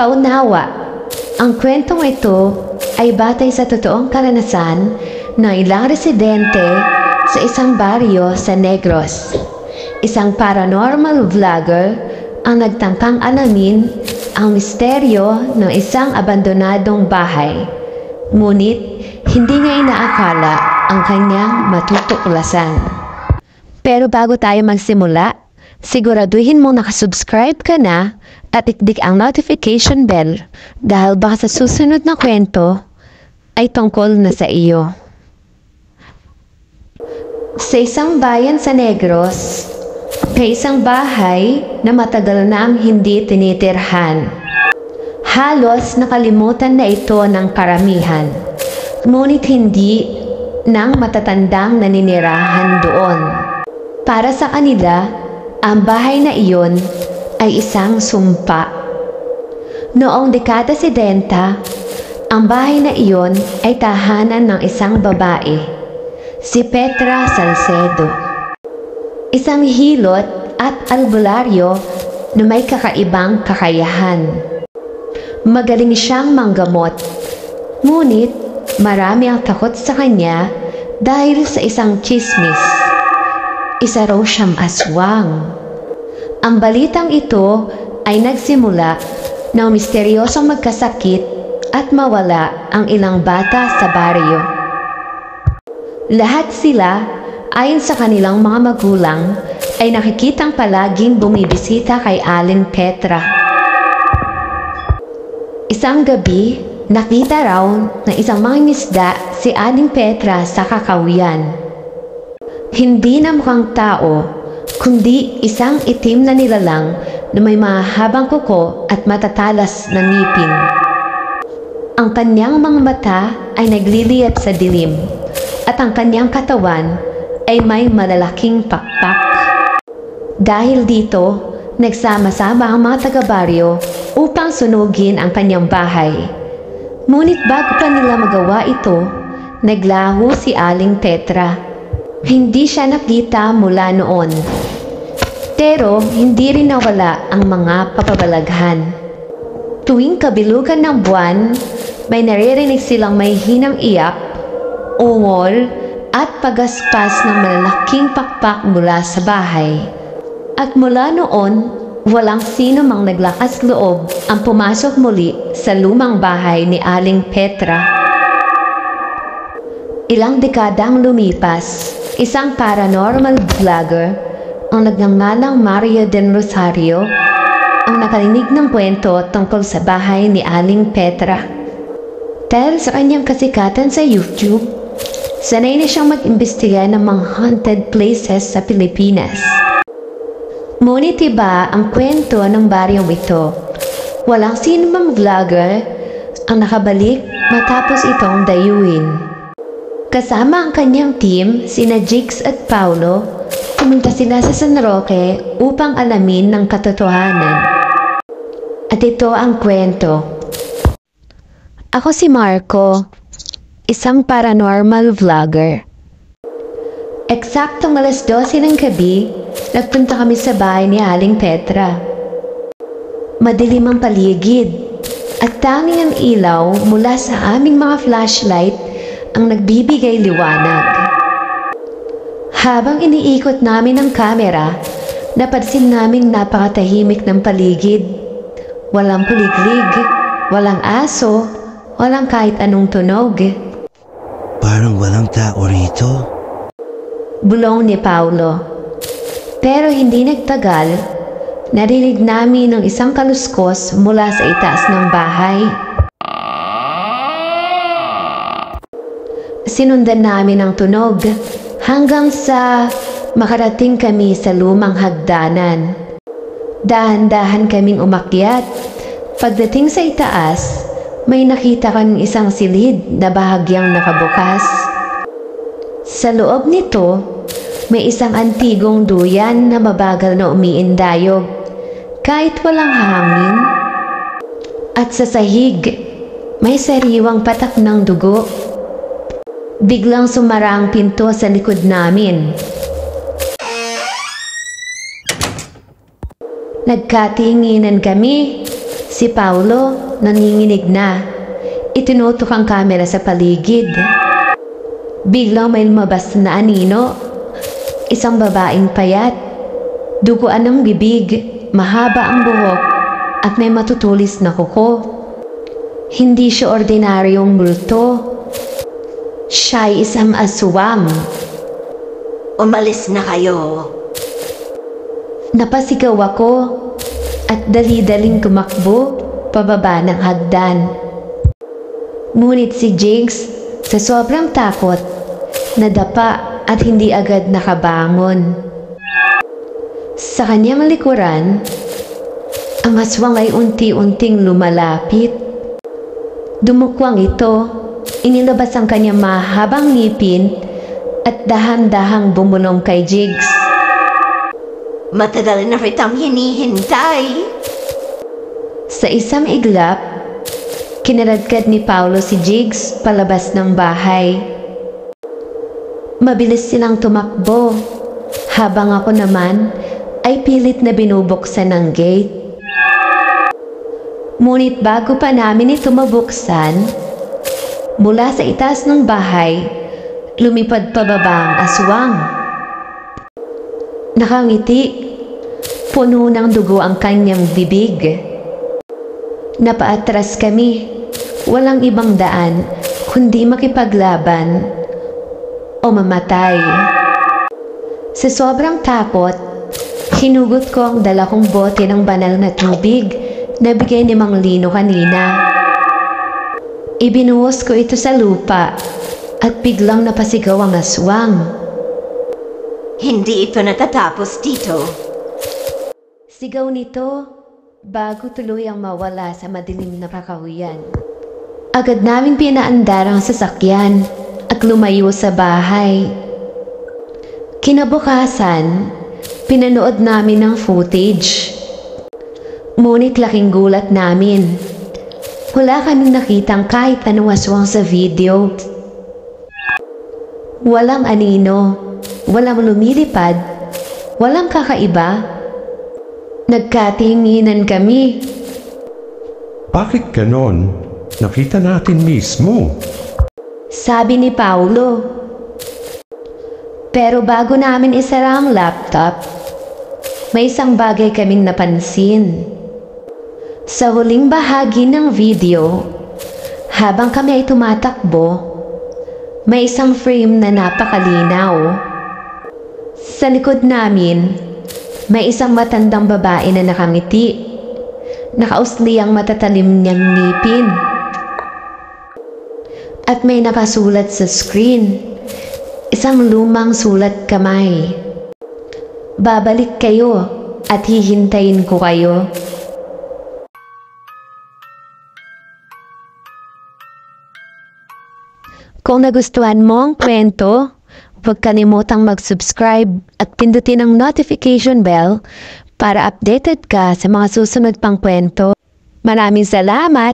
Paunawa, ang kwentong ito ay batay sa totoong karanasan ng ilang residente sa isang baryo sa Negros. Isang paranormal vlogger ang nagtangkang alamin ang misteryo ng isang abandonadong bahay. Ngunit hindi niya inaakala ang kanyang matutuklasan. Pero bago tayo magsimula, siguraduhin mong nakasubscribe ka na at iklik ang notification bell dahil baka sa susunod na kwento ay tungkol na sa iyo. Sa isang bayan sa Negros, may isang bahay na matagal nang hindi tinitirhan. Halos nakalimutan na ito ng karamihan, ngunit hindi ng matatandang naninirahan doon. Para sa kanila, ang bahay na iyon ay isang sumpa. Noong dekada 70, ang bahay na iyon ay tahanan ng isang babae, si Petra Salcedo. Isang hilot at albularyo na may kakaibang kakayahan. Magaling siyang manggamot, ngunit marami ang takot sa kanya dahil sa isang tsismis. Isa raw siyang aswang. Ang balitang ito ay nagsimula ng misteryosong magkasakit at mawala ang ilang bata sa baryo. Lahat sila, ayon sa kanilang mga magulang, ay nakikitang palaging bumibisita kay Aling Petra. Isang gabi, nakita raw ng isang mangingisda si Aling Petra sa kakawian. Hindi na mukhang tao, kundi isang itim na nilalang na may mahabang kuko at matatalas na ngipin. Ang kanyang mga mata ay nagliliyab sa dilim at ang kanyang katawan ay may malalaking pakpak. Dahil dito, nagsama-sama ang mga taga-baryo upang sunugin ang kanyang bahay. Ngunit bago pa nila magawa ito, naglaho si Aling Petra. Hindi siya nakita mula noon. Pero hindi rin nawala ang mga papabalaghan. Tuwing kabilugan ng buwan, may naririnig silang may hinang iyak, ungol, at pagaspas ng malalaking pakpak mula sa bahay. At mula noon, walang sino mang naglakas loob ang pumasok muli sa lumang bahay ni Aling Petra. Ilang dekadang lumipas, isang paranormal vlogger ang nagngangalang Mario del Rosario ang nakarinig ng kwento tungkol sa bahay ni Aling Petra. Dahil sa kanyang kasikatan sa YouTube, sanay na siyang mag-imbestiga ng mga haunted places sa Pilipinas. Ngunit iba ang kwento ng baryong ito. Walang sinumang vlogger ang nakabalik matapos itong dayuhin. Kasama ang kanyang team, sina Jigs at Paulo, pumunta sila sa San Roque upang alamin ng katotohanan. At ito ang kwento. Ako si Marco, isang paranormal vlogger. Eksaktong alas 12 ng gabi, nagpunta kami sa bahay ni Aling Petra. Madilim ang paligid at tanging ang ilaw mula sa aming mga flashlight ang nagbibigay liwanag. Habang iniikot namin ang kamera, napansin naming napakatahimik ng paligid. Walang puliglig, walang aso, walang kahit anong tunog. Parang walang tao rito. Bulong ni Paulo. Pero hindi nagtagal, narinig namin ng isang kaluskos mula sa itaas ng bahay. Sinundan namin ang tunog hanggang sa makarating kami sa lumang hagdanan. Dahan-dahan kaming umakyat. Pagdating sa itaas, may nakita kaming isang silid na bahagyang nakabukas. Sa loob nito, may isang antigong duyan na mabagal na umiindayog kahit walang hangin. At sa sahig, may sariwang patak ng dugo. Biglang sumara ang pinto sa likod namin. Nagkatinginan kami. Si Paulo nanginginig na. Itinutok ang kamera sa paligid. Biglang may lumabas na anino. Isang babaeng payat. Duguan ang bibig, mahaba ang buhok, at may matutulis na kuko. Hindi siya ordinaryong multo. Siya ay isang aswang. Umalis na kayo. Napasigaw ako at dali-daling tumakbo pababa ng hagdan. Ngunit si Jigs, sa sobrang takot, nadapa at hindi agad nakabangon. Sa kanyang likuran, ang aswang ay unti-unting lumalapit. Dumukwang ito, inilabas ang kanyang mahabang ngipin at dahan-dahang bumulong kay Jigs. Matagal na kitang hinihintay. Sa isang iglap, kinaladkad ni Paulo si Jigs palabas ng bahay. Mabilis silang tumakbo, habang ako naman ay pilit na binubuksan ng gate. Ngunit bago pa namin ito mabuksan, mula sa itaas ng bahay, lumipad pababa ang aswang. Nakangiti, puno ng dugo ang kanyang bibig. Napaatras kami, walang ibang daan kundi makipaglaban o mamatay. Sa sobrang takot, hinugot ko ang dala kong bote ng banal na tubig na bigay ni Mang Lino kanina. Ibinuhos ko ito sa lupa at biglang napasigaw ang aswang. Hindi ito natatapos dito. Sigaw nito bago tuluyang mawala sa madilim na kakahuyan. Agad naming pinaandar ang sasakyan at lumayo sa bahay. Kinabukasan, pinanood namin ang footage. Ngunit laking gulat namin. Wala kaming nakitang kahit anong aswang sa video. Walang anino, walang lumilipad, walang kakaiba. Nagkatinginan kami. Bakit ganon? Nakita natin mismo. Sabi ni Paulo. Pero bago namin isara ang laptop, may isang bagay kaming napansin. Sa huling bahagi ng video, habang kami ay tumatakbo, may isang frame na napakalinaw. Sa likod namin, may isang matandang babae na nakangiti. Nakausli ang matatalim niyang ngipin. At may nakasulat sa screen, isang lumang sulat kamay. Babalik kayo at hihintayin ko kayo. Kung nagustuhan mo ang kwento, huwag kalimutang mag-subscribe at pindutin ang notification bell para updated ka sa mga susunod pang kwento. Maraming salamat!